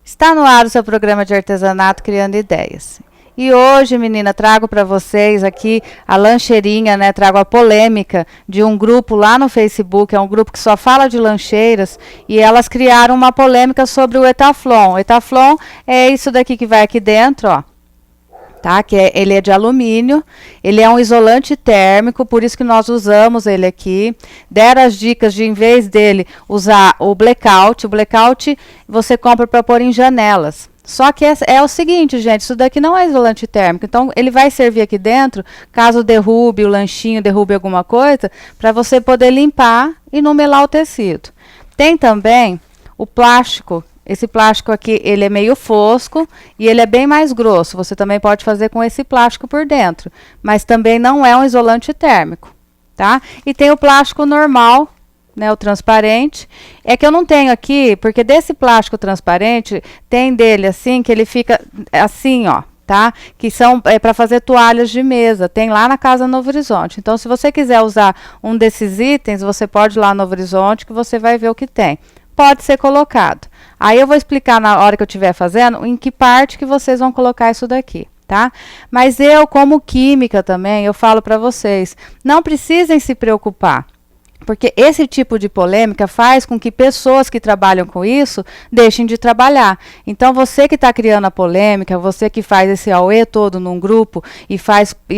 Está no ar o seu programa de artesanato Criando Ideias. E hoje, menina, trago para vocês aqui a lancheirinha, né? Trago a polêmica de um grupo lá no Facebook, é um grupo que só fala de lancheiras, e elas criaram uma polêmica sobre o Etaflon. O Etaflon é isso daqui que vai aqui dentro, ó. Tá? Ele é de alumínio, ele é um isolante térmico, por isso que nós usamos ele aqui. Deram as dicas de, em vez dele, usar o blackout. O blackout você compra para pôr em janelas. Só que é o seguinte, gente, isso daqui não é isolante térmico, então ele vai servir aqui dentro, caso derrube o lanchinho, derrube alguma coisa, para você poder limpar e não melar o tecido. Tem também o plástico. Esse plástico aqui, ele é meio fosco e ele é bem mais grosso. Você também pode fazer com esse plástico por dentro, mas também não é um isolante térmico, tá? E tem o plástico normal, né, o transparente. É que eu não tenho aqui, porque desse plástico transparente, tem dele assim, que ele fica assim, ó, tá? Que são para fazer toalhas de mesa. Tem lá na Casa Novo Horizonte. Então, se você quiser usar um desses itens, você pode ir lá no Novo Horizonte, que você vai ver o que tem. Pode ser colocado. Aí eu vou explicar na hora que eu estiver fazendo em que parte que vocês vão colocar isso daqui, tá? Mas eu, como química também, eu falo para vocês, não precisem se preocupar, porque esse tipo de polêmica faz com que pessoas que trabalham com isso deixem de trabalhar. Então, você que está criando a polêmica, você que faz esse auê todo num grupo e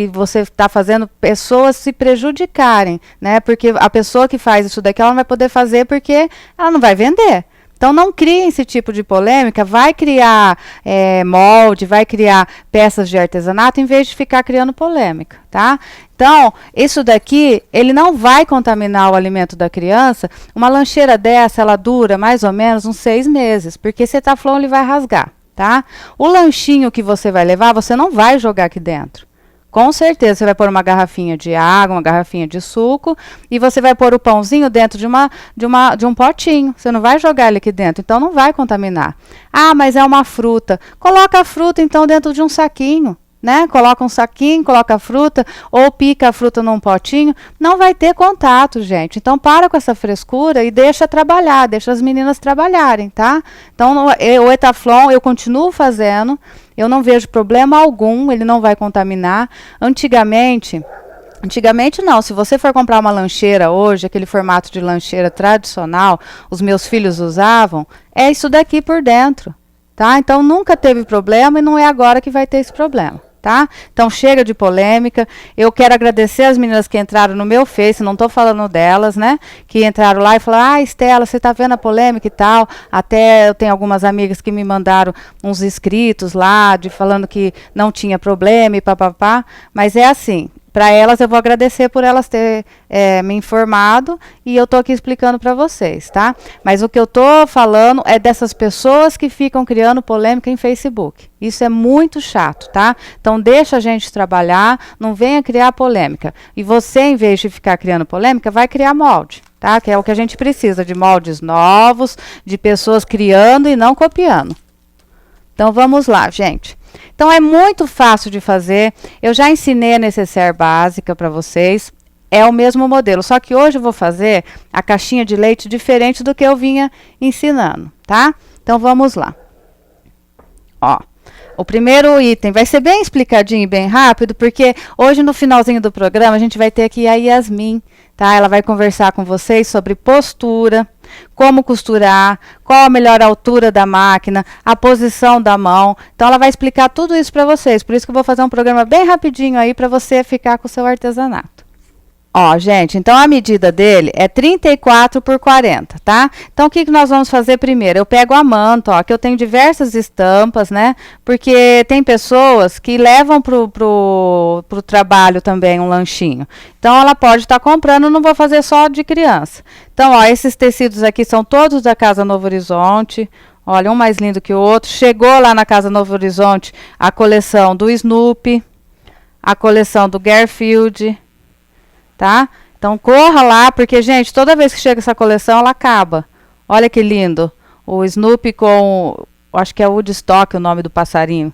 você está fazendo pessoas se prejudicarem, né? Porque a pessoa que faz isso daqui, ela não vai poder fazer porque ela não vai vender. Então, não criem esse tipo de polêmica, vai criar molde, vai criar peças de artesanato, em vez de ficar criando polêmica, tá? Então, isso daqui, ele não vai contaminar o alimento da criança. Uma lancheira dessa, ela dura mais ou menos uns 6 meses, porque esse Etaflon, ele vai rasgar, tá? O lanchinho que você vai levar, você não vai jogar aqui dentro. Com certeza, você vai pôr uma garrafinha de água, uma garrafinha de suco, e você vai pôr o pãozinho dentro de um potinho. Você não vai jogar ele aqui dentro, então não vai contaminar. Ah, mas é uma fruta. Coloca a fruta, então, dentro de um saquinho, né? Coloca um saquinho, coloca a fruta, ou pica a fruta num potinho. Não vai ter contato, gente. Então, para com essa frescura e deixa trabalhar, deixa as meninas trabalharem, tá? Então, o Etaflon, eu continuo fazendo. Eu não vejo problema algum, ele não vai contaminar. Antigamente não, se você for comprar uma lancheira hoje, aquele formato de lancheira tradicional, os meus filhos usavam, é isso daqui por dentro, tá? Então nunca teve problema e não é agora que vai ter esse problema, tá? Então chega de polêmica. Eu quero agradecer as meninas que entraram no meu Face, não estou falando delas, né? Que entraram lá e falaram, Estela, você está vendo a polêmica e tal. Até eu tenho algumas amigas que me mandaram uns inscritos lá, falando que não tinha problema e papapá. Mas é assim, para elas eu vou agradecer por elas terem me informado e eu estou aqui explicando para vocês, tá? Mas o que eu estou falando é dessas pessoas que ficam criando polêmica em Facebook. Isso é muito chato, tá? Então deixa a gente trabalhar, não venha criar polêmica. E você, em vez de ficar criando polêmica, vai criar molde, tá? Que é o que a gente precisa, de moldes novos, de pessoas criando e não copiando. Então vamos lá, gente. Então é muito fácil de fazer. Eu já ensinei a necessaire básica para vocês. É o mesmo modelo, só que hoje eu vou fazer a caixinha de leite diferente do que eu vinha ensinando, tá? Então vamos lá. Ó, o primeiro item vai ser bem explicadinho e bem rápido, porque hoje no finalzinho do programa a gente vai ter aqui a Yasmin, tá? Ela vai conversar com vocês sobre postura, como costurar, qual a melhor altura da máquina, a posição da mão. Então ela vai explicar tudo isso para vocês. Por isso que eu vou fazer um programa bem rapidinho aí para você ficar com o seu artesanato. Ó, gente, então a medida dele é 34 por 40, tá? Então, o que que nós vamos fazer primeiro? Eu pego a manta, ó, que eu tenho diversas estampas, né? Porque tem pessoas que levam pro trabalho também um lanchinho. Então, ela pode estar comprando, não vou fazer só de criança. Então, ó, esses tecidos aqui são todos da Casa Novo Horizonte. Olha, um mais lindo que o outro. Chegou lá na Casa Novo Horizonte a coleção do Snoopy, a coleção do Garfield, tá? Então corra lá, porque, gente, toda vez que chega essa coleção, ela acaba. Olha que lindo. O Snoopy com, acho que é Woodstock o nome do passarinho.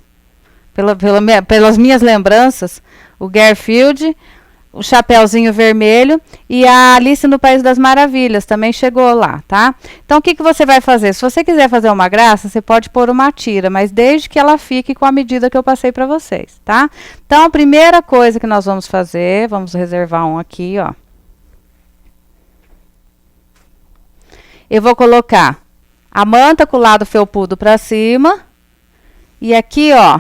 Pelas minhas lembranças, o Garfield, o Chapeuzinho Vermelho e a Alice no País das Maravilhas também chegou lá, tá? Então, o que que você vai fazer? Se você quiser fazer uma graça, você pode pôr uma tira, mas desde que ela fique com a medida que eu passei para vocês, tá? Então, a primeira coisa que nós vamos fazer, vamos reservar um aqui, ó. Eu vou colocar a manta com o lado felpudo para cima e aqui, ó,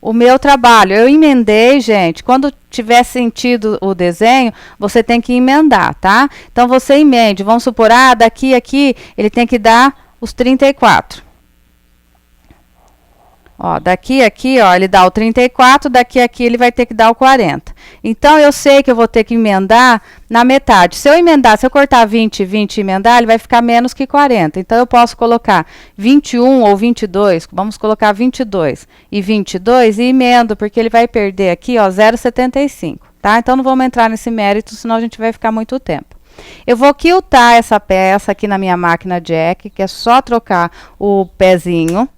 o meu trabalho. Eu emendei, gente. Quando tiver sentido o desenho, você tem que emendar, tá? Então, você emende. Vamos supor, daqui a aqui, ele tem que dar os 34. Ó, daqui a aqui, ó, ele dá o 34, daqui a aqui ele vai ter que dar o 40. Então, eu sei que eu vou ter que emendar na metade. Se eu cortar 20 e emendar, ele vai ficar menos que 40. Então, eu posso colocar 21 ou 22, vamos colocar 22 e emendo, porque ele vai perder aqui, ó, 0,75, tá? Então, não vamos entrar nesse mérito, senão a gente vai ficar muito tempo. Eu vou quiltar essa peça aqui na minha máquina Jack, que é só trocar o pezinho.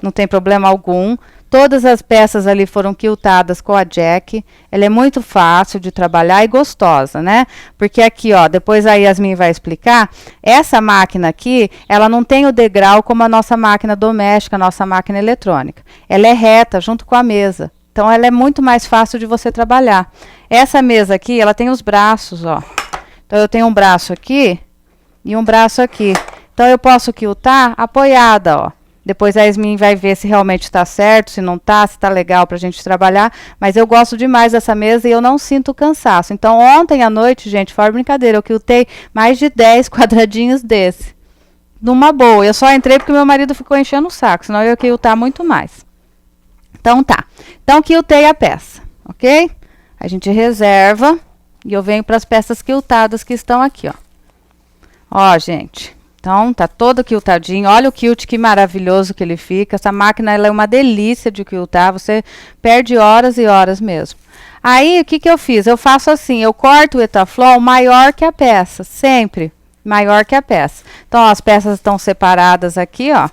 Não tem problema algum. Todas as peças ali foram quiltadas com a Jack. Ela é muito fácil de trabalhar e gostosa, né? Porque aqui, ó, depois a Yasmin vai explicar, essa máquina aqui, ela não tem o degrau como a nossa máquina doméstica, a nossa máquina eletrônica. Ela é reta, junto com a mesa. Então, ela é muito mais fácil de você trabalhar. Essa mesa aqui, ela tem os braços, ó. Então, eu tenho um braço aqui e um braço aqui. Então, eu posso quiltar apoiada, ó. Depois a Yasmin vai ver se realmente está certo, se não está, se está legal para a gente trabalhar. Mas eu gosto demais dessa mesa e eu não sinto cansaço. Então, ontem à noite, gente, fora brincadeira, eu quiltei mais de 10 quadradinhos desse. Numa boa. Eu só entrei porque meu marido ficou enchendo o saco, senão eu ia quiltar muito mais. Então, tá. Então, quiltei a peça, ok? A gente reserva e eu venho para as peças quiltadas que estão aqui, ó. Ó, gente. Então, tá todo quiltadinho. Olha o quilt que maravilhoso que ele fica. Essa máquina, ela é uma delícia de quiltar. Você perde horas e horas mesmo. Aí, o que que eu fiz? Eu faço assim, eu corto o Etaflon maior que a peça. Sempre maior que a peça. Então, ó, as peças estão separadas aqui, ó.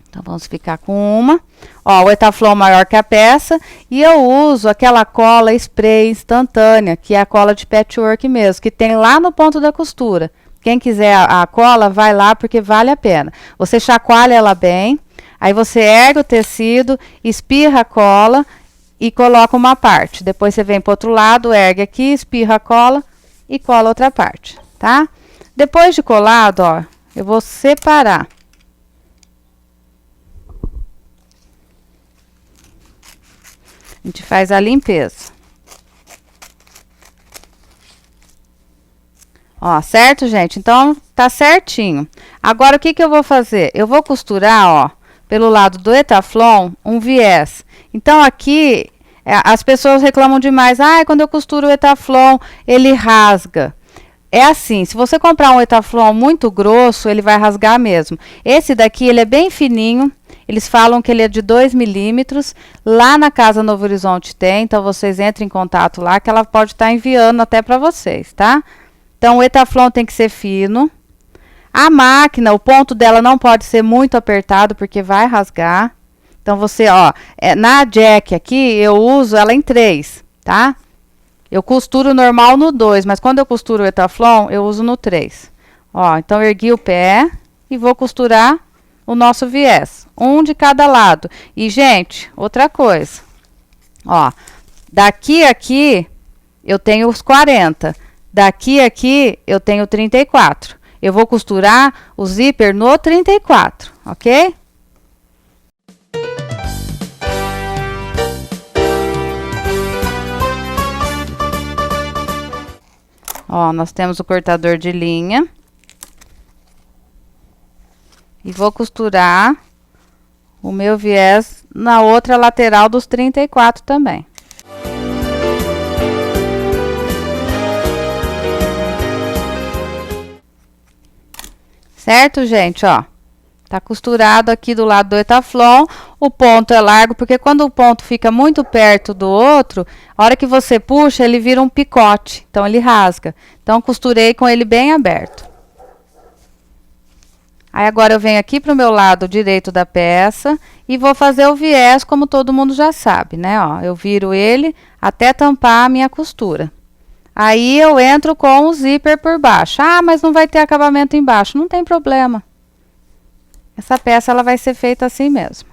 Então, vamos ficar com uma. Ó, o Etaflon maior que a peça. E eu uso aquela cola spray instantânea, que é a cola de patchwork mesmo, que tem lá no ponto da costura. Quem quiser a cola, vai lá, porque vale a pena. Você chacoalha ela bem, aí você ergue o tecido, espirra a cola e coloca uma parte. Depois você vem para o outro lado, ergue aqui, espirra a cola e cola outra parte, tá? Depois de colado, ó, eu vou separar. A gente faz a limpeza. Ó, certo, gente? Então, tá certinho. Agora, o que que eu vou fazer? Eu vou costurar, ó, pelo lado do Etaflon, um viés. Então, aqui, as pessoas reclamam demais. Quando eu costuro o Etaflon, ele rasga. É assim, se você comprar um Etaflon muito grosso, ele vai rasgar mesmo. Esse daqui, ele é bem fininho. Eles falam que ele é de 2 milímetros. Lá na Casa Novo Horizonte tem, então vocês entrem em contato lá, que ela pode estar enviando até para vocês, tá? Então, o Etaflon tem que ser fino. A máquina, o ponto dela não pode ser muito apertado, porque vai rasgar. Então, você, ó, na Jack aqui, eu uso ela em 3, tá? Eu costuro normal no 2, mas quando eu costuro o Etaflon, eu uso no 3. Ó, então, ergui o pé e vou costurar o nosso viés. Um de cada lado. E, gente, outra coisa. Ó, daqui a aqui, eu tenho os 40. Daqui a aqui, eu tenho 34. Eu vou costurar o zíper no 34, ok? Ó, nós temos o cortador de linha. E vou costurar o meu viés na outra lateral dos 34 também. Certo, gente, ó. Tá costurado aqui do lado do etaflon. O ponto é largo, porque quando o ponto fica muito perto do outro, a hora que você puxa, ele vira um picote. Então, ele rasga. Então, costurei com ele bem aberto. Aí, agora eu venho aqui pro meu lado direito da peça e vou fazer o viés, como todo mundo já sabe, né? Ó, eu viro ele até tampar a minha costura. Aí, eu entro com o zíper por baixo. Ah, mas não vai ter acabamento embaixo. Não tem problema. Essa peça, ela vai ser feita assim mesmo.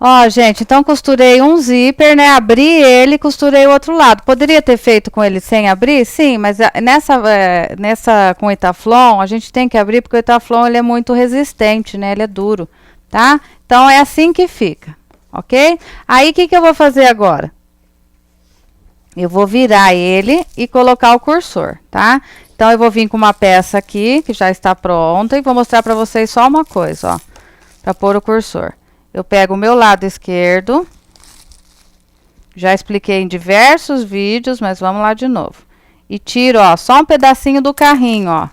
Ó, gente, então costurei um zíper, né? Abri ele e costurei o outro lado. Poderia ter feito com ele sem abrir? Sim, mas nessa com o Etaflon, a gente tem que abrir porque o Etaflon ele é muito resistente, né? Ele é duro, tá? Então, é assim que fica, ok? Aí, o que que eu vou fazer agora? Eu vou virar ele e colocar o cursor, tá? Então, eu vou vir com uma peça aqui, que já está pronta, e vou mostrar pra vocês só uma coisa, ó, pra pôr o cursor. Eu pego o meu lado esquerdo, já expliquei em diversos vídeos, mas vamos lá de novo. E tiro, ó, só um pedacinho do carrinho, ó.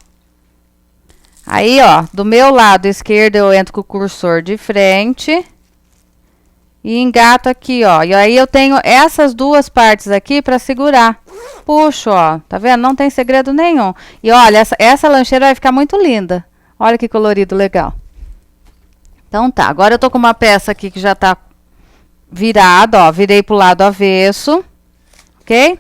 Aí, ó, do meu lado esquerdo eu entro com o cursor de frente e engato aqui, ó. E aí eu tenho essas duas partes aqui para segurar. Puxo, ó, tá vendo? Não tem segredo nenhum. E olha, essa lancheira vai ficar muito linda. Olha que colorido legal. Então tá, agora eu tô com uma peça aqui que já tá virada, ó, virei pro lado avesso, ok?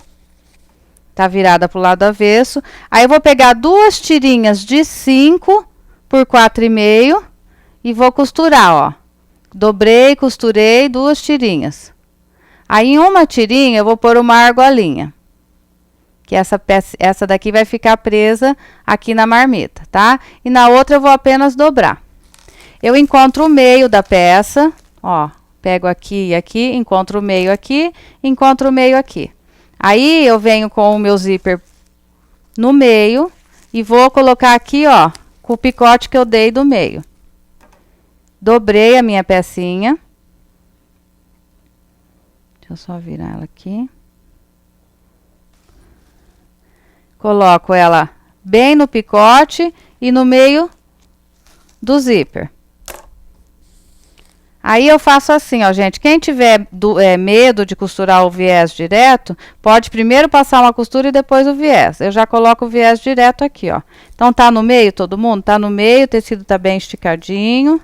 Tá virada pro lado avesso. Aí eu vou pegar duas tirinhas de 5 por 4,5 e vou costurar, ó. Dobrei, costurei duas tirinhas. Aí em uma tirinha eu vou pôr uma argolinha. Que essa daqui vai ficar presa aqui na marmita, tá? E na outra eu vou apenas dobrar. Eu encontro o meio da peça, ó, pego aqui e aqui, encontro o meio aqui, encontro o meio aqui. Aí, eu venho com o meu zíper no meio e vou colocar aqui, ó, com o picote que eu dei do meio. Dobrei a minha pecinha. Deixa eu só virar ela aqui. Coloco ela bem no picote e no meio do zíper. Aí eu faço assim, ó, gente, quem tiver medo de costurar o viés direto, pode primeiro passar uma costura e depois o viés. Eu já coloco o viés direto aqui, ó. Então, tá no meio, todo mundo? Tá no meio, o tecido tá bem esticadinho.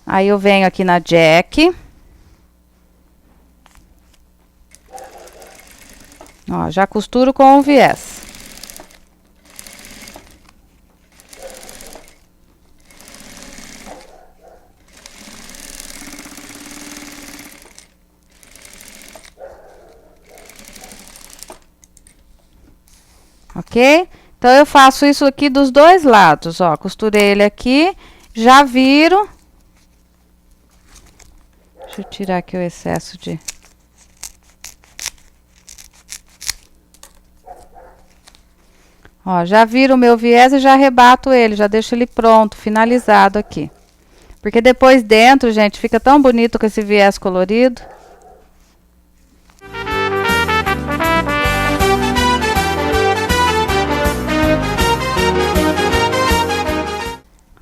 Aí eu venho aqui na jack. Ó, já costuro com o viés. Ok? Então, eu faço isso aqui dos dois lados, ó. Costurei ele aqui, já viro. Deixa eu tirar aqui o excesso de... Ó, já viro o meu viés e já rebato ele, já deixo ele pronto, finalizado aqui. Porque depois dentro, gente, fica tão bonito com esse viés colorido.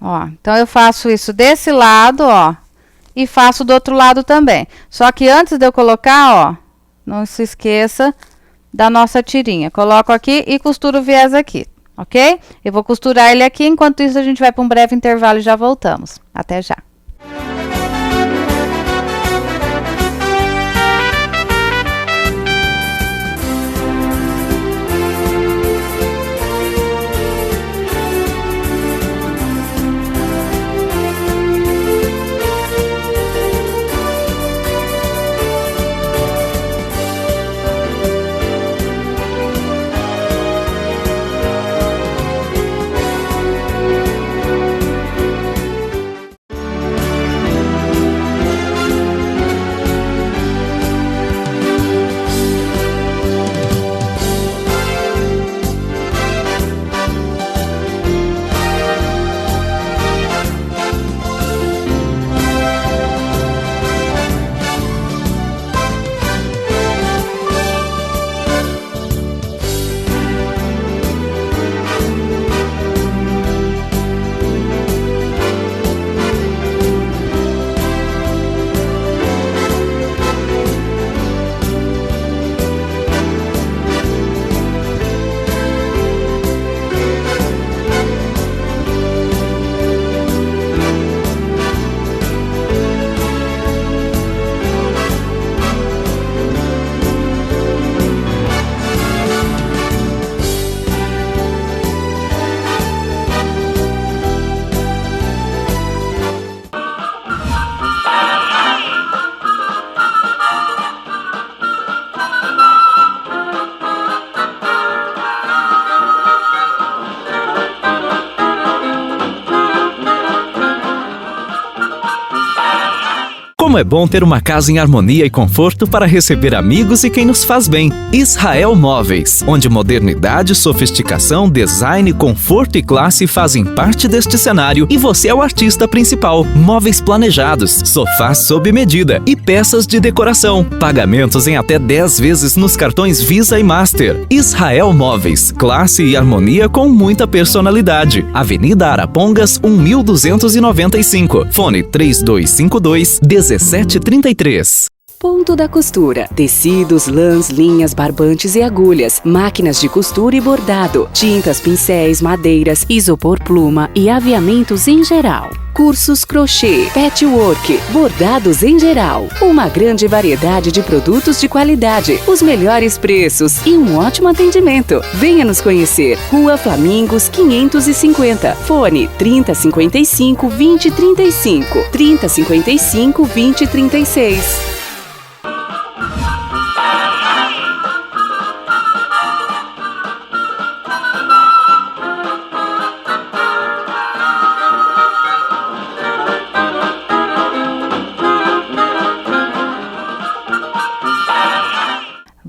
Ó, então eu faço isso desse lado, ó, e faço do outro lado também. Só que antes de eu colocar, ó, não se esqueça da nossa tirinha. Coloco aqui e costuro o viés aqui, ok? Eu vou costurar ele aqui, enquanto isso a gente vai para um breve intervalo e já voltamos. Até já! Como é bom ter uma casa em harmonia e conforto para receber amigos e quem nos faz bem. Israel Móveis, onde modernidade, sofisticação, design, conforto e classe fazem parte deste cenário e você é o artista principal. Móveis planejados, sofás sob medida e peças de decoração. Pagamentos em até 10 vezes nos cartões Visa e Master. Israel Móveis, classe e harmonia com muita personalidade. Avenida Arapongas, 1295. Fone 3252-1733. Ponto da Costura. Tecidos, lãs, linhas, barbantes e agulhas, máquinas de costura e bordado, tintas, pincéis, madeiras, isopor pluma e aviamentos em geral. Cursos crochê, patchwork, bordados em geral. Uma grande variedade de produtos de qualidade, os melhores preços e um ótimo atendimento. Venha nos conhecer. Rua Flamingos 550. Fone 3055 2035. 3055 2036.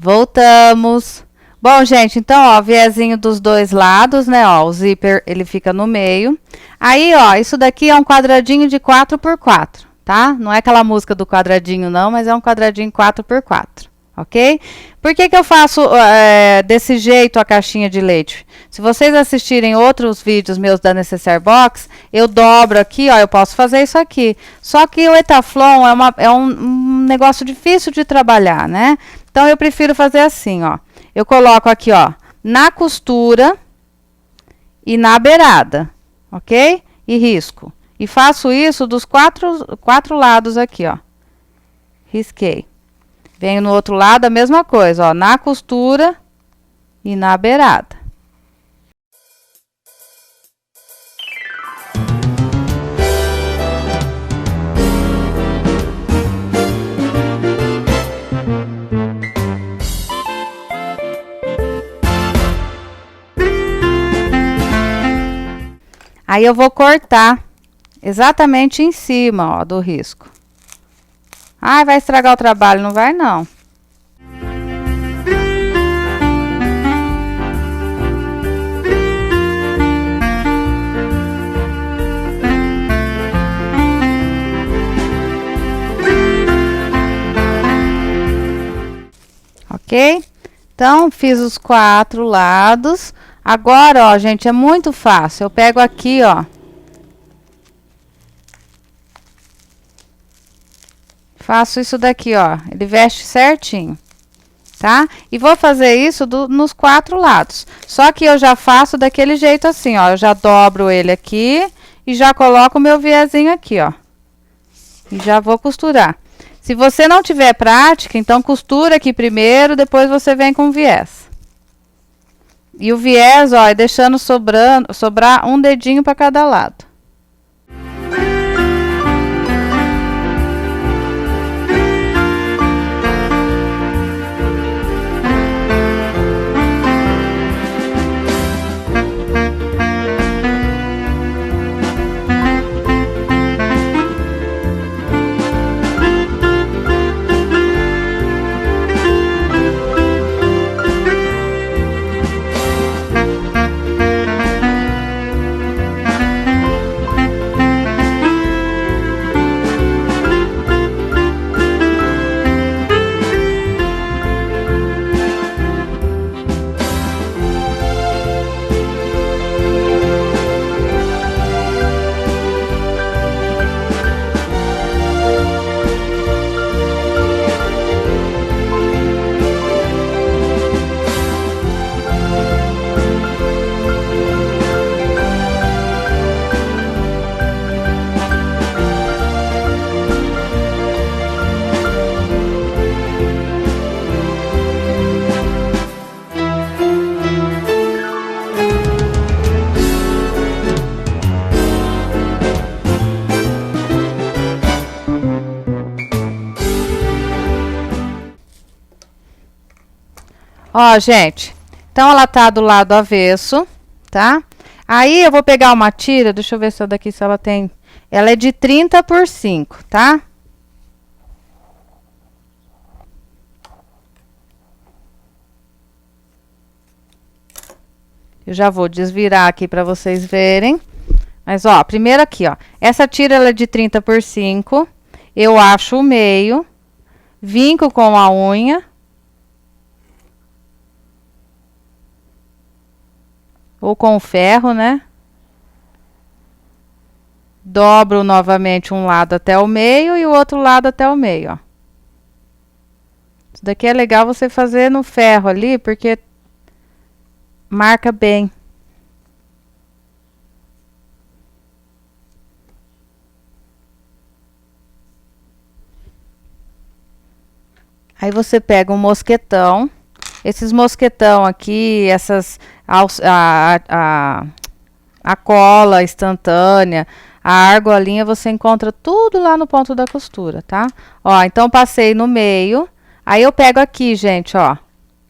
Voltamos. Bom, gente, então, ó, viezinho dos dois lados, né, ó, o zíper, ele fica no meio. Aí, ó, isso daqui é um quadradinho de 4x4, tá? Não é aquela música do quadradinho, não, mas é um quadradinho 4x4, ok? Por que que eu faço desse jeito a caixinha de leite? Se vocês assistirem outros vídeos meus da Necessaire Box, eu dobro aqui, ó, eu posso fazer isso aqui. Só que o Etaflon é um negócio difícil de trabalhar, né? Então, eu prefiro fazer assim, ó. Eu coloco aqui, ó, na costura e na beirada, ok? E risco. E faço isso dos quatro lados aqui, ó. Risquei. Venho no outro lado, a mesma coisa, ó, na costura e na beirada. Aí eu vou cortar exatamente em cima, ó, do risco. Ah, vai estragar o trabalho, não vai não. Ok? Então, fiz os 4 lados. Agora, ó, gente, é muito fácil. Eu pego aqui, ó. Faço isso daqui, ó. Ele veste certinho. tá? E vou fazer isso nos 4 lados. Só que eu já faço daquele jeito assim, ó. Eu já dobro ele aqui e já coloco o meu viezinho aqui, ó. E já vou costurar. Se você não tiver prática, então costura aqui primeiro, depois você vem com o viés. E o viés, ó, é deixando sobrar um dedinho para cada lado. Ó, gente, então ela tá do lado avesso, tá? Aí eu vou pegar uma tira, deixa eu ver se essa daqui, se ela tem... Ela é de 30 por 5, tá? Eu já vou desvirar aqui pra vocês verem. Mas, ó, primeiro aqui, ó. Essa tira, ela é de 30 por 5. Eu acho o meio. Vinco com a unha. Ou com o ferro, né? Dobro novamente um lado até o meio e o outro lado até o meio, ó. Isso daqui é legal você fazer no ferro ali, porque marca bem. Aí você pega um mosquetão. Esses mosquetão aqui, a cola instantânea, a argolinha, você encontra tudo lá no ponto da costura, tá? Ó, então passei no meio. Aí eu pego aqui, gente, ó,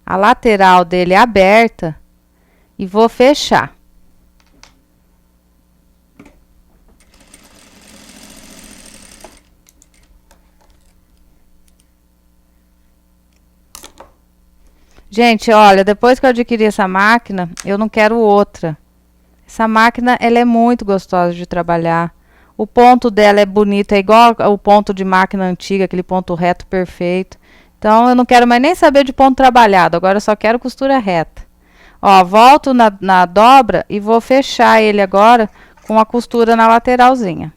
a lateral dele aberta e vou fechar. Gente, olha, depois que eu adquiri essa máquina, eu não quero outra. Essa máquina, ela é muito gostosa de trabalhar. O ponto dela é bonito, é igual o ponto de máquina antiga, aquele ponto reto perfeito. Então, eu não quero mais nem saber de ponto trabalhado, agora eu só quero costura reta. Ó, volto na dobra e vou fechar ele agora com a costura na lateralzinha.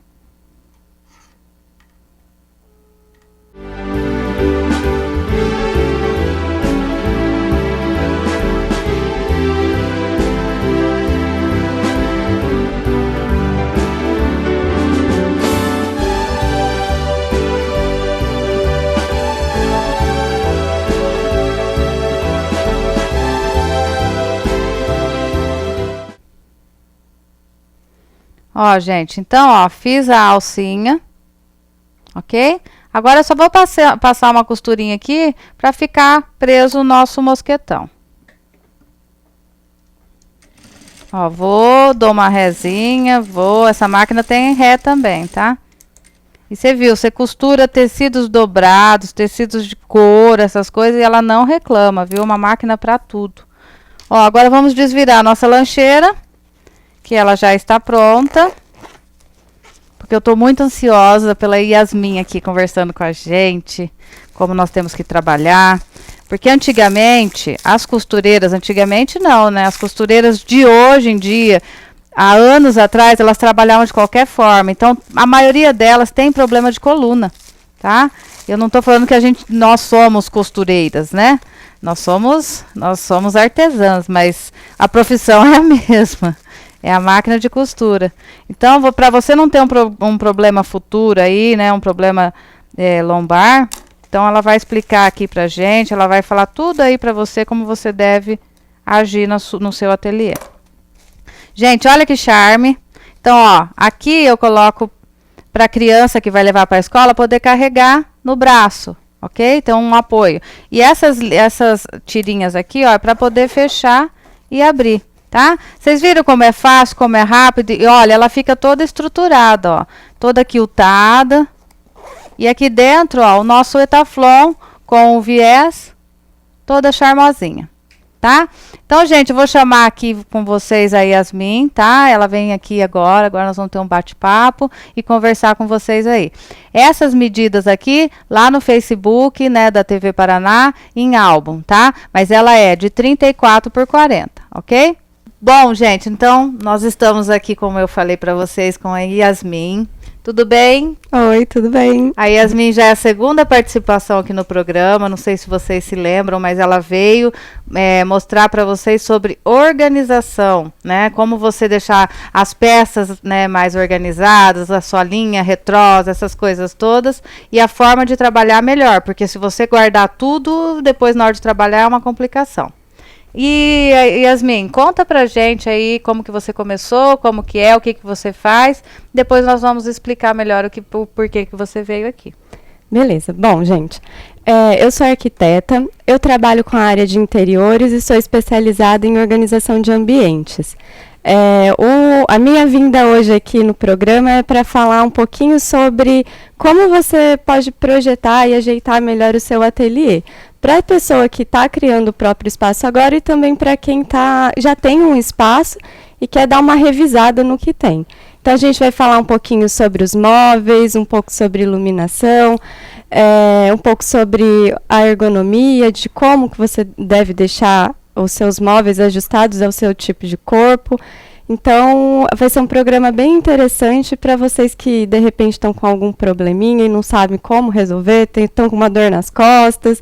Ó, gente, então, ó, fiz a alcinha, ok? Agora eu só vou passar uma costurinha aqui para ficar preso o nosso mosquetão. Ó, dou uma rezinha, essa máquina tem ré também, tá? E você viu, você costura tecidos dobrados, tecidos de couro, essas coisas, e ela não reclama, viu? Uma máquina para tudo. Ó, agora vamos desvirar a nossa lancheira, que ela já está pronta. Porque eu tô muito ansiosa pela Yasmin aqui conversando com a gente, como nós temos que trabalhar. Porque antigamente, antigamente não, né? As costureiras de hoje em dia, há anos atrás, elas trabalhavam de qualquer forma. Então, a maioria delas tem problema de coluna, tá? Eu não tô falando que nós somos costureiras, né? Nós somos artesãs, mas a profissão é a mesma. É a máquina de costura. Então, para você não ter um problema futuro aí, né? Um problema lombar, então ela vai explicar aqui pra gente, ela vai falar tudo aí pra você, como você deve agir no seu ateliê. Gente, olha que charme. Então, ó, aqui eu coloco pra criança que vai levar pra escola poder carregar no braço, ok? Então, um apoio. E essas tirinhas aqui, ó, é pra poder fechar e abrir. Tá? Vocês viram como é fácil, como é rápido? E olha, ela fica toda estruturada, ó. Toda quiltada. E aqui dentro, ó, o nosso etaflon com o viés, toda charmosinha, tá? Então, gente, eu vou chamar aqui com vocês a Yasmin, tá? Ela vem aqui agora nós vamos ter um bate-papo e conversar com vocês aí. Essas medidas aqui, lá no Facebook, né, da TV Paraná, em álbum, tá? Mas ela é de 34 por 40, ok? Bom, gente, então, nós estamos aqui, como eu falei para vocês, com a Yasmin. Tudo bem? Oi, tudo bem. A Yasmin já é a segunda participação aqui no programa, não sei se vocês se lembram, mas ela veio mostrar para vocês sobre organização, né? Como você deixar as peças, né, mais organizadas, a sua linha retrosa, essas coisas todas, e a forma de trabalhar melhor, porque se você guardar tudo, depois na hora de trabalhar é uma complicação. E Yasmin, conta pra gente aí como que você começou, como que é, o que que você faz. Depois nós vamos explicar melhor o porquê que você veio aqui. Beleza. Bom, gente, eu sou arquiteta, eu trabalho com a área de interiores e sou especializada em organização de ambientes. A minha vinda hoje aqui no programa é para falar um pouquinho sobre como você pode projetar e ajeitar melhor o seu ateliê. Para a pessoa que está criando o próprio espaço agora e também para quem já tem um espaço e quer dar uma revisada no que tem. Então, a gente vai falar um pouquinho sobre os móveis, um pouco sobre iluminação, um pouco sobre a ergonomia, de como que você deve deixar os seus móveis ajustados ao seu tipo de corpo. Então, vai ser um programa bem interessante para vocês que, de repente, estão com algum probleminha e não sabem como resolver, estão com uma dor nas costas.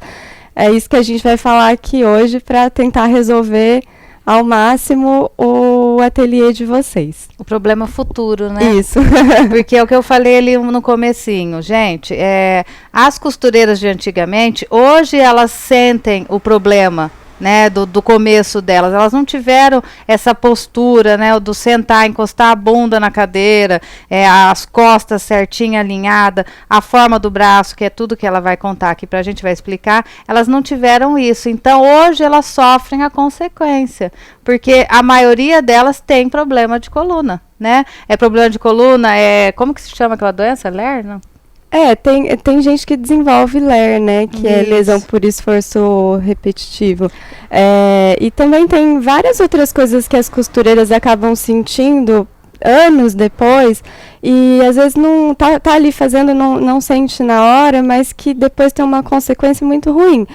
É isso que a gente vai falar aqui hoje para tentar resolver ao máximo o ateliê de vocês. O problema futuro, né? Isso. Porque é o que eu falei ali no comecinho. Gente, as costureiras de antigamente, hoje elas sentem o problema, né, do começo delas. Elas não tiveram essa postura, né, do sentar, encostar a bunda na cadeira, as costas certinha alinhada, a forma do braço, que é tudo que ela vai contar aqui pra gente, vai explicar. Elas não tiveram isso. Então, hoje elas sofrem a consequência, porque a maioria delas tem problema de coluna, né? Problema de coluna, como que se chama aquela doença? LER, não? Tem gente que desenvolve LER, né, que é lesão por esforço repetitivo. E também tem várias outras coisas que as costureiras acabam sentindo anos depois, e às vezes não tá ali fazendo, não sente na hora, mas que depois tem uma consequência muito ruim.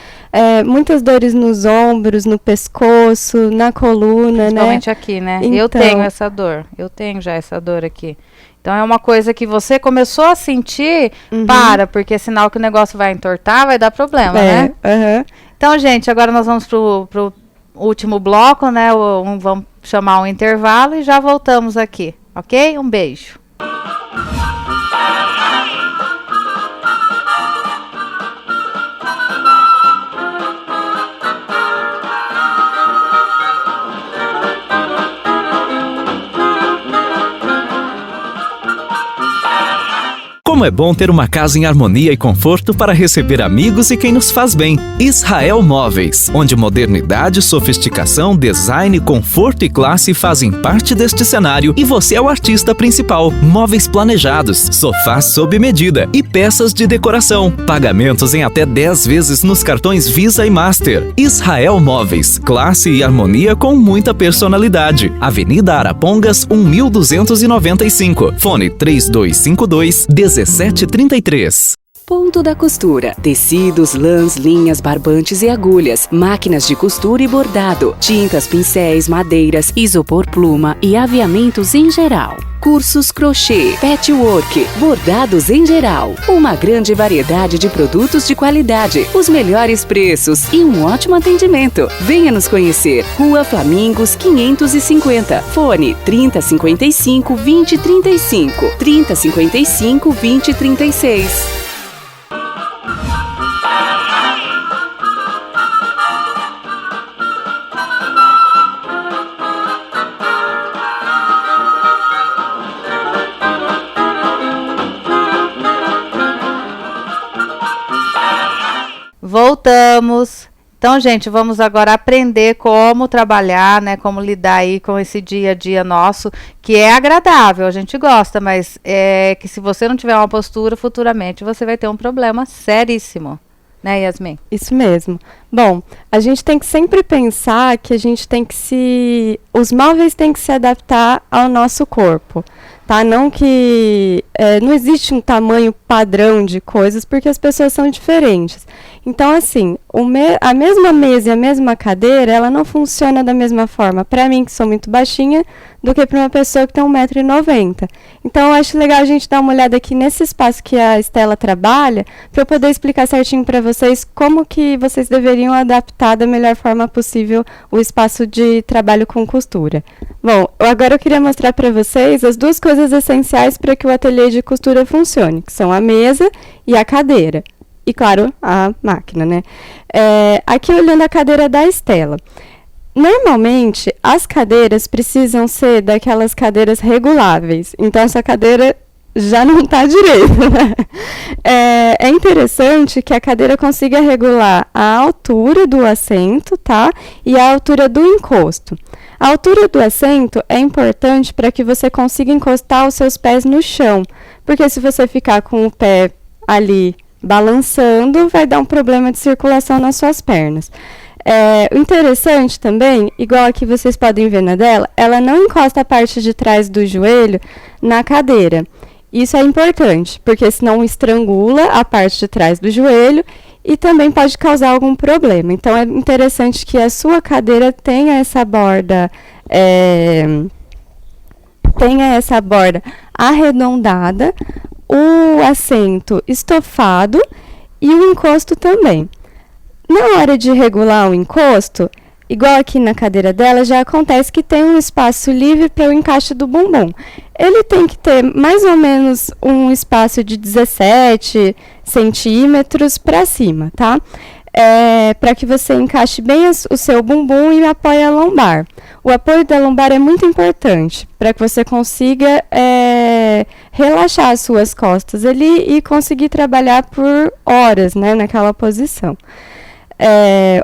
Muitas dores nos ombros, no pescoço, na coluna, principalmente aqui, né? Então, eu tenho essa dor, eu tenho já essa dor aqui. Então, é uma coisa que você começou a sentir, porque é sinal que o negócio vai entortar, vai dar problema, né? Então, gente, agora nós vamos pro último bloco, né? Vamos chamar um intervalo e já voltamos aqui, ok? Um beijo. Como é bom ter uma casa em harmonia e conforto para receber amigos e quem nos faz bem. Israel Móveis, onde modernidade, sofisticação, design, conforto e classe fazem parte deste cenário e você é o artista principal. Móveis planejados, sofás sob medida e peças de decoração. Pagamentos em até 10 vezes nos cartões Visa e Master. Israel Móveis, classe e harmonia com muita personalidade. Avenida Arapongas, 1295. Fone 3252 1733. Ponto da Costura. Tecidos, lãs, linhas, barbantes e agulhas, máquinas de costura e bordado, tintas, pincéis, madeiras, isopor pluma e aviamentos em geral. Cursos crochê, patchwork, bordados em geral. Uma grande variedade de produtos de qualidade, os melhores preços e um ótimo atendimento. Venha nos conhecer. Rua Flamingos 550. Fone 3055 2035. 3055 2036. Voltamos. Então, gente, vamos agora aprender como trabalhar, né? Como lidar aí com esse dia a dia nosso, que é agradável, a gente gosta, mas é que se você não tiver uma postura, futuramente você vai ter um problema seríssimo. Né, Yasmin? Isso mesmo. Bom, a gente tem que sempre pensar que a gente tem que os móveis têm que se adaptar ao nosso corpo, tá? Não que não existe um tamanho padrão de coisas, porque as pessoas são diferentes. Então, assim, a mesma mesa e a mesma cadeira, ela não funciona da mesma forma para mim, que sou muito baixinha, do que para uma pessoa que tem 1,90 m. Então, eu acho legal a gente dar uma olhada aqui nesse espaço que a Estela trabalha, para eu poder explicar certinho para vocês como que vocês deveriam adaptar da melhor forma possível o espaço de trabalho com costura. Bom, agora eu queria mostrar para vocês as duas coisas essenciais para que o ateliê de costura funcione, que são a mesa e a cadeira. E, claro, a máquina, né? Aqui, olhando a cadeira da Estela. Normalmente, as cadeiras precisam ser daquelas cadeiras reguláveis. Então, essa cadeira já não está direito, né? É interessante que a cadeira consiga regular a altura do assento, tá? E a altura do encosto. A altura do assento é importante para que você consiga encostar os seus pés no chão. Porque se você ficar com o pé ali balançando, vai dar um problema de circulação nas suas pernas. O interessante também, igual aqui vocês podem ver na dela, ela não encosta a parte de trás do joelho na cadeira. Isso é importante, porque senão estrangula a parte de trás do joelho e também pode causar algum problema. Então, é interessante que a sua cadeira tenha essa borda arredondada, o assento estofado e o encosto também. Na hora de regular o encosto, igual aqui na cadeira dela, já acontece que tem um espaço livre para o encaixe do bumbum. Ele tem que ter mais ou menos um espaço de 17 centímetros para cima, tá? Para que você encaixe bem o seu bumbum e apoie a lombar. O apoio da lombar é muito importante para que você consiga relaxar as suas costas ali e conseguir trabalhar por horas, né, naquela posição.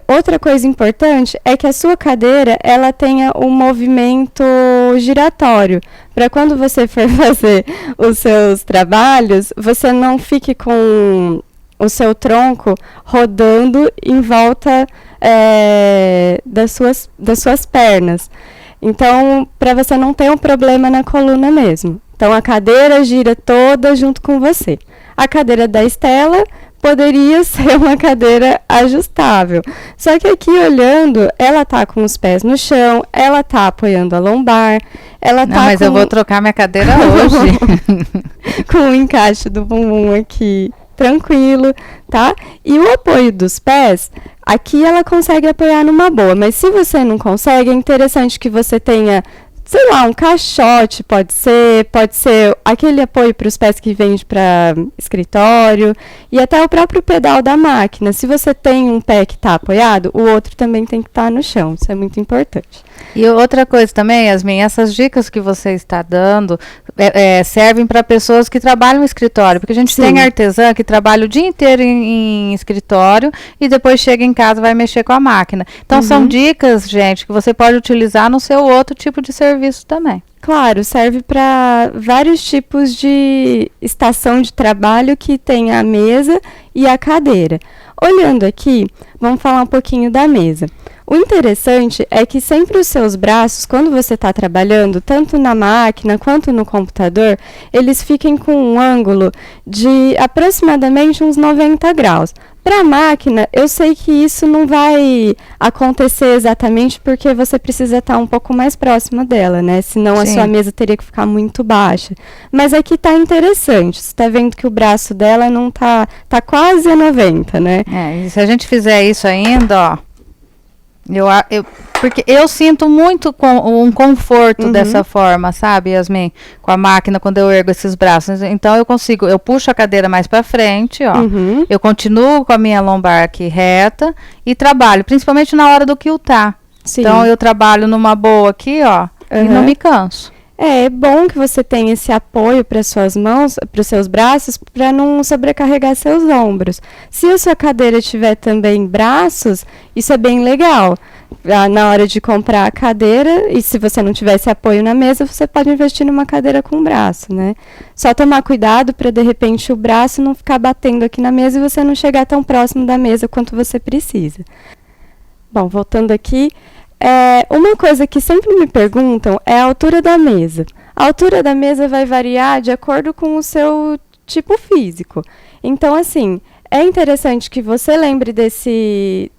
Outra coisa importante é que a sua cadeira ela tenha um movimento giratório, para quando você for fazer os seus trabalhos, você não fique com o seu tronco rodando em volta das suas pernas. Então, para você não ter um problema na coluna mesmo. Então, a cadeira gira toda junto com você. A cadeira da Estela poderia ser uma cadeira ajustável. Só que aqui, olhando, ela tá com os pés no chão, ela tá apoiando a lombar, ela não, mas eu vou trocar minha cadeira hoje. Com o encaixe do bumbum aqui tranquilo, tá? E o apoio dos pés, aqui ela consegue apoiar numa boa, mas se você não consegue, é interessante que você tenha, sei lá, um caixote, pode ser aquele apoio para os pés que vende para escritório e até o próprio pedal da máquina. Se você tem um pé que está apoiado, o outro também tem que estar no chão, isso é muito importante. E outra coisa também, Yasmin, essas dicas que você está dando servem para pessoas que trabalham no escritório, porque a gente tem artesã que trabalha o dia inteiro em escritório e depois chega em casa e vai mexer com a máquina. Então, são dicas, gente, que você pode utilizar no seu outro tipo de serviço também. Claro, serve para vários tipos de estação de trabalho que tem a mesa e a cadeira. Olhando aqui, vamos falar um pouquinho da mesa. O interessante é que sempre os seus braços, quando você está trabalhando, tanto na máquina quanto no computador, eles fiquem com um ângulo de aproximadamente uns 90 graus. Para a máquina, eu sei que isso não vai acontecer exatamente porque você precisa estar um pouco mais próxima dela, né? Senão a sua mesa teria que ficar muito baixa. Mas aqui tá interessante. Você está vendo que o braço dela não tá quase a 90, né? E se a gente fizer isso ainda, ó, porque eu sinto muito um conforto dessa forma, sabe, Yasmin? Com a máquina, quando eu ergo esses braços. Então, eu puxo a cadeira mais para frente, ó. Eu continuo com a minha lombar aqui reta e trabalho, principalmente na hora do quiltar. Então, eu trabalho numa boa aqui, ó, e não me canso. É bom que você tenha esse apoio para suas mãos, para os seus braços, para não sobrecarregar seus ombros. Se a sua cadeira tiver também braços, isso é bem legal. Na hora de comprar a cadeira, e se você não tiver esse apoio na mesa, você pode investir numa cadeira com braço, né? Só tomar cuidado para, de repente, o braço não ficar batendo aqui na mesa e você não chegar tão próximo da mesa quanto você precisa. Bom, voltando aqui, uma coisa que sempre me perguntam é a altura da mesa. A altura da mesa vai variar de acordo com o seu tipo físico. Então, assim, é interessante que você lembre desse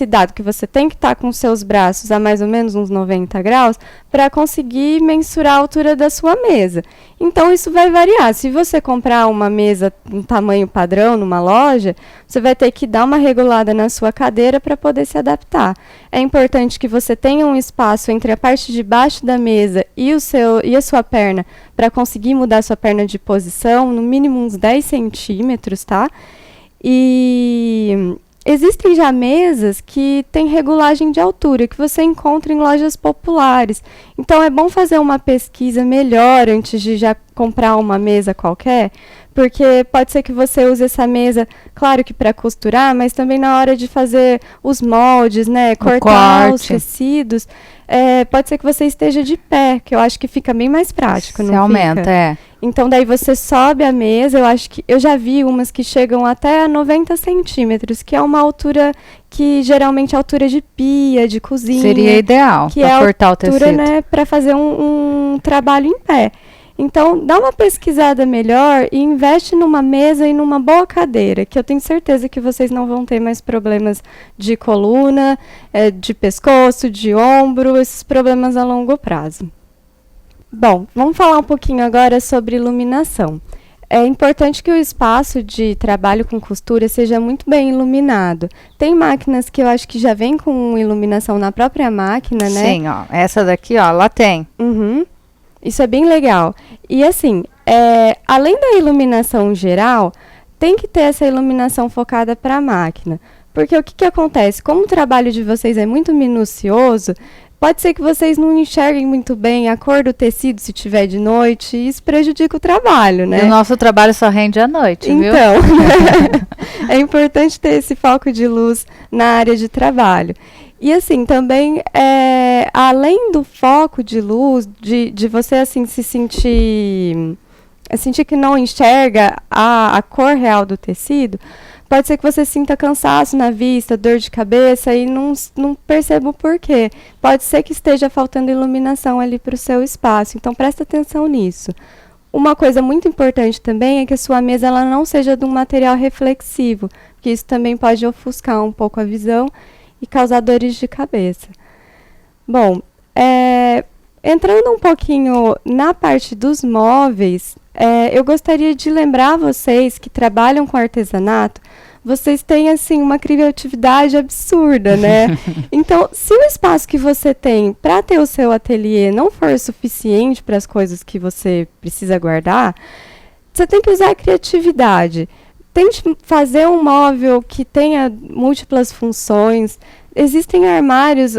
dado, que você tem que estar com seus braços a mais ou menos uns 90 graus para conseguir mensurar a altura da sua mesa. Então, isso vai variar. Se você comprar uma mesa em tamanho padrão numa loja, você vai ter que dar uma regulada na sua cadeira para poder se adaptar. É importante que você tenha um espaço entre a parte de baixo da mesa e a sua perna para conseguir mudar a sua perna de posição, no mínimo uns 10 centímetros, tá? E existem já mesas que têm regulagem de altura, que você encontra em lojas populares. Então, é bom fazer uma pesquisa melhor antes de já comprar uma mesa qualquer, porque pode ser que você use essa mesa, claro que para costurar, mas também na hora de fazer os moldes, né, cortar os tecidos, pode ser que você esteja de pé, que eu acho que fica bem mais prático, não fica? Aumenta, Então, daí você sobe a mesa, eu já vi umas que chegam até a 90 centímetros, que é uma altura que geralmente é a altura de pia, de cozinha. Seria ideal para cortar o tecido. Que é a altura, né, para fazer um trabalho em pé. Então, dá uma pesquisada melhor e investe numa mesa e numa boa cadeira, que eu tenho certeza que vocês não vão ter mais problemas de coluna, de pescoço, de ombro, esses problemas a longo prazo. Bom, vamos falar um pouquinho agora sobre iluminação. É importante que o espaço de trabalho com costura seja muito bem iluminado. Tem máquinas que eu acho que já vem com iluminação na própria máquina, né? Sim, ó, essa daqui, ó, lá tem. Isso é bem legal. E assim, além da iluminação geral, tem que ter essa iluminação focada para a máquina. Porque o que acontece? Como o trabalho de vocês é muito minucioso, pode ser que vocês não enxerguem muito bem a cor do tecido se tiver de noite, e isso prejudica o trabalho, né? E o nosso trabalho só rende à noite, viu? Então, é importante ter esse foco de luz na área de trabalho. E assim, também, além do foco de luz, de você assim se sentir que não enxerga a cor real do tecido, pode ser que você sinta cansaço na vista, dor de cabeça e não perceba o porquê. Pode ser que esteja faltando iluminação ali para o seu espaço, então presta atenção nisso. Uma coisa muito importante também é que a sua mesa ela não seja de um material reflexivo, porque isso também pode ofuscar um pouco a visão e causar dores de cabeça. Bom, entrando um pouquinho na parte dos móveis, eu gostaria de lembrar vocês que trabalham com artesanato, vocês têm assim uma criatividade absurda, né? Então, se o espaço que você tem para ter o seu ateliê não for suficiente para as coisas que você precisa guardar, você tem que usar a criatividade. Tente fazer um móvel que tenha múltiplas funções. Existem armários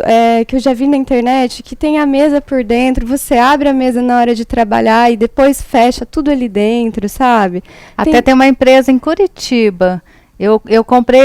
que eu já vi na internet que tem a mesa por dentro, você abre a mesa na hora de trabalhar e depois fecha tudo ali dentro, sabe? Até tem uma empresa em Curitiba Eu comprei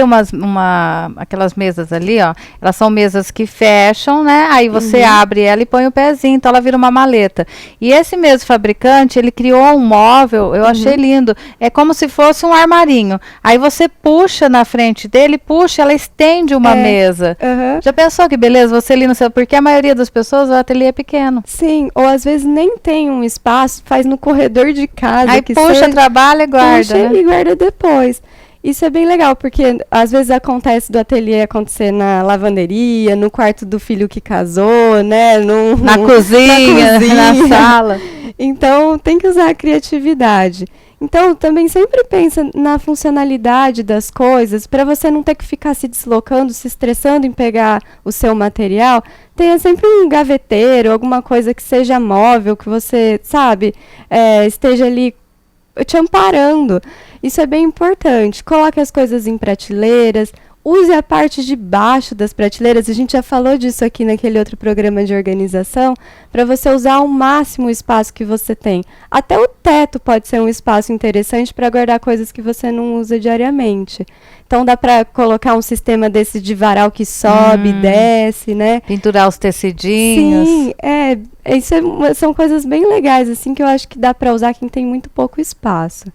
aquelas mesas ali, ó. Elas são mesas que fecham, né? Aí você abre ela e põe o pezinho, então ela vira uma maleta. E esse mesmo fabricante, ele criou um móvel, eu achei lindo. É como se fosse um armarinho. Aí você puxa na frente dele, puxa, ela estende uma mesa. Já pensou que beleza? Você ali no seu... Porque a maioria das pessoas, o ateliê é pequeno. Sim, ou às vezes nem tem um espaço, faz no corredor de casa. Aí que puxa, trabalha e guarda. Puxa, né? E guarda depois. Isso é bem legal, porque às vezes acontece do ateliê acontecer na lavanderia, no quarto do filho que casou, né? Na cozinha, na sala. Então, tem que usar a criatividade. Então, também sempre pensa na funcionalidade das coisas, para você não ter que ficar se deslocando, se estressando em pegar o seu material. Tenha sempre um gaveteiro, alguma coisa que seja móvel, que você, sabe, esteja ali te amparando. Isso é bem importante. Coloque as coisas em prateleiras, use a parte de baixo das prateleiras. A gente já falou disso aqui naquele outro programa de organização, para você usar ao máximo o espaço que você tem. Até o teto pode ser um espaço interessante para guardar coisas que você não usa diariamente. Então dá para colocar um sistema desse de varal que sobe e desce, né? Pinturar os tecidinhos. Sim, são coisas bem legais, assim, que eu acho que dá para usar quem tem muito pouco espaço.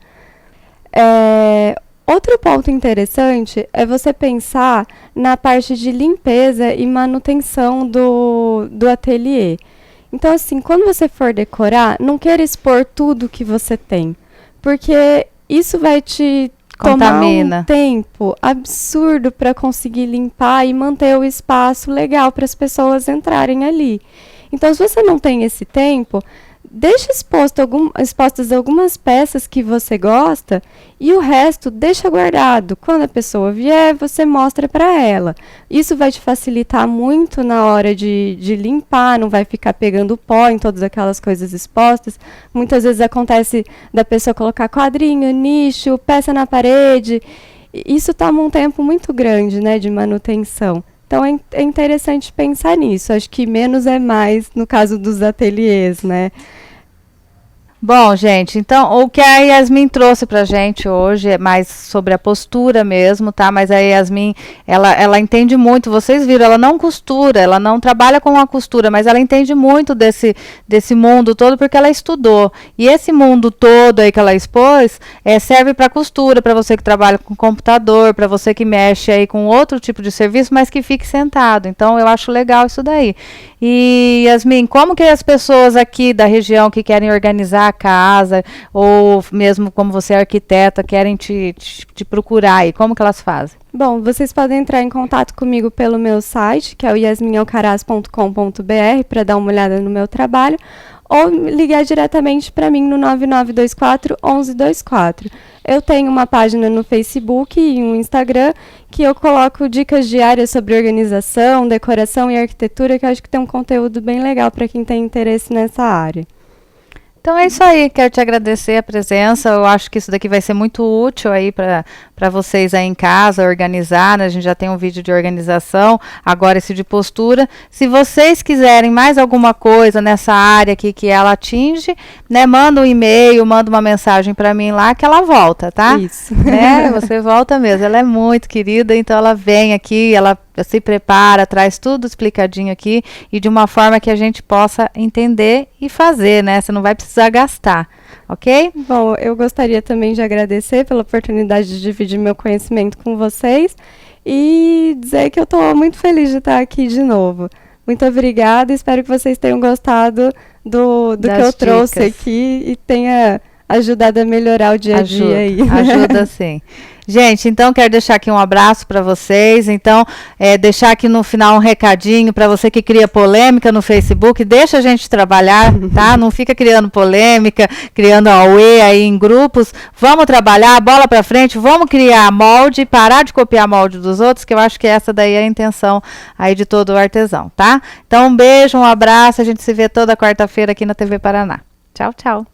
Outro ponto interessante é você pensar na parte de limpeza e manutenção do ateliê. Então, assim, quando você for decorar, não queira expor tudo que você tem, porque isso vai te tomar um tempo absurdo para conseguir limpar e manter o espaço legal para as pessoas entrarem ali. Então, se você não tem esse tempo, deixa expostas algumas peças que você gosta e o resto deixa guardado. Quando a pessoa vier, você mostra para ela. Isso vai te facilitar muito na hora de limpar, não vai ficar pegando pó em todas aquelas coisas expostas. Muitas vezes acontece da pessoa colocar quadrinho, nicho, peça na parede. Isso toma um tempo muito grande, né, de manutenção. Então é interessante pensar nisso. Acho que menos é mais no caso dos ateliês, né? Bom, gente, então o que a Yasmin trouxe pra gente hoje é mais sobre a postura mesmo, tá? Mas a Yasmin, ela entende muito, vocês viram, ela não costura, ela não trabalha com a costura, mas ela entende muito desse mundo todo porque ela estudou. E esse mundo todo aí que ela expôs, serve para costura, para você que trabalha com computador, para você que mexe aí com outro tipo de serviço, mas que fique sentado. Então eu acho legal isso daí. E Yasmin, como que as pessoas aqui da região que querem organizar a casa, ou mesmo como você é arquiteta, querem te procurar aí, como que elas fazem? Bom, vocês podem entrar em contato comigo pelo meu site, que é o yasminalcaraz.com.br, para dar uma olhada no meu trabalho, ou ligar diretamente para mim no 9924 1124. Eu tenho uma página no Facebook e um Instagram que eu coloco dicas diárias sobre organização, decoração e arquitetura, que eu acho que tem um conteúdo bem legal para quem tem interesse nessa área. Então é isso aí, quero te agradecer a presença, eu acho que isso daqui vai ser muito útil aí para vocês aí em casa, organizar, né? A gente já tem um vídeo de organização, agora esse de postura. Se vocês quiserem mais alguma coisa nessa área aqui que ela atinge, né? Manda um e-mail, manda uma mensagem para mim lá que ela volta, tá? Isso. Né? Você volta mesmo, ela é muito querida, então ela vem aqui, ela se prepara, traz tudo explicadinho aqui e de uma forma que a gente possa entender e fazer, né? Você não vai precisar gastar, ok? Bom, eu gostaria também de agradecer pela oportunidade de dividir meu conhecimento com vocês e dizer que eu estou muito feliz de estar aqui de novo. Muito obrigada, espero que vocês tenham gostado do que eu trouxe aqui e tenha ajudado a melhorar o dia a dia aí. Ajuda sim. Gente, então quero deixar aqui um abraço para vocês, então deixar aqui no final um recadinho para você que cria polêmica no Facebook, deixa a gente trabalhar, tá? Não fica criando polêmica, criando auê aí em grupos, vamos trabalhar, bola para frente, vamos criar molde, parar de copiar molde dos outros, que eu acho que essa daí é a intenção aí de todo o artesão, tá? Então um beijo, um abraço, a gente se vê toda quarta-feira aqui na TV Paraná. Tchau, tchau.